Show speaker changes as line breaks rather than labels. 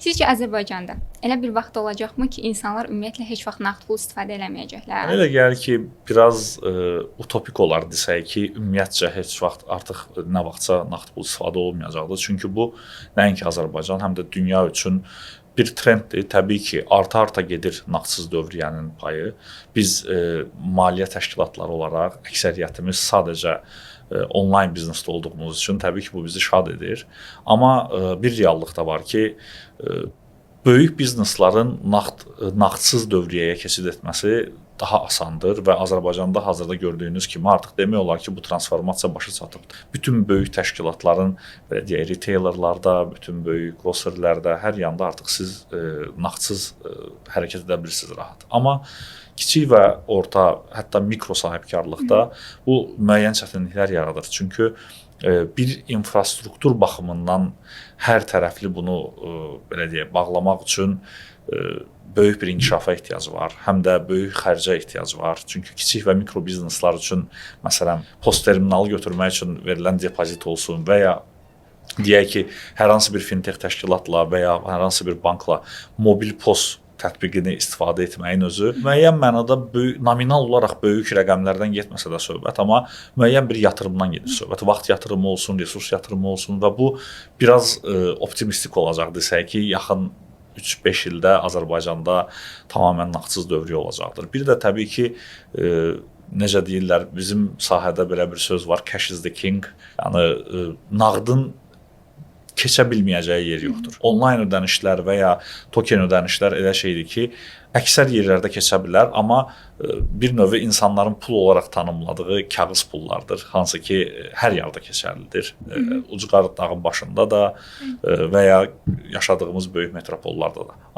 Sizcə Azərbaycanda elə bir vaxt olacaqmı ki, insanlar ümumiyyətlə heç vaxt nağd pul istifadə eləməyəcəklər?
Elə gəlir ki, biraz utopik olar desək ki, ümumiyyətcə heç vaxt artıq nə vaxtsa nağd pul istifadə olunmayacaqdır. Çünki bu nəinki Azərbaycan, həm də dünya üçün bir trenddir. Təbii ki, arta-arta gedir nağdsız dövriyyənin payı. Biz maliyyə təşkilatları olaraq əksəriyyətimiz sadəcə onlayn biznesdə olduğumuz üçün təbii ki, bu bizi şad edir. Amma bir reallıq da var ki, böyük bizneslərin nağdsız dövriyyəyə keçid etməsi daha asandır və Azərbaycanda hazırda gördüyünüz kimi artıq demək olar ki, bu transformasiya başa çatıb. Bütün böyük təşkilatların, belə deyək, retailerlarda, bütün böyük grocerlərdə, hər yanda artıq siz nağdsız hərəkət edə bilirsiniz rahat. Amma kiçik və orta, hətta mikro sahibkarlıqda bu müəyyən çətinliklər yaradır. Çünki bir infrastruktur baxımından hər tərəfli bunu belə deyək, bağlamaq üçün böyük bir inkişafa ehtiyac var, həm də böyük xərcə ehtiyac var. Çünki kiçik və mikro bizneslər üçün, məsələn, post terminalı götürmək üçün verilən depozit olsun və ya deyək ki, hər hansı bir fintech təşkilatla və ya hər hansı bir bankla mobil post tətbiqini istifadə etməyin özü müəyyən mənada nominal olaraq böyük rəqəmlərdən getməsə də söhbət, amma müəyyən bir yatırımdan gedir söhbət. Vaxt yatırımı olsun, resurs yatırımı olsun və bu biraz optimistik olacaq desək ki, yaxın 3-5 ildə Azərbaycanda tamamilə nağdsız dövriyyə olacaqdır. Bir də təbii ki, necə deyirlər, bizim sahədə belə bir söz var, cash is the king. Yəni, nağdın keçə bilməyəcəyi yer yoxdur. Onlayn ödənişlər və ya token ödənişlər elə şeydir ki, əksər yerlərdə keçə bilər, amma bir növ insanların pul olaraq tanımladığı kağız pullardır, hansı ki, hər yerdə keçərlidir. Ucqar dağın başında da və ya yaşadığımız böyük metropollarda da.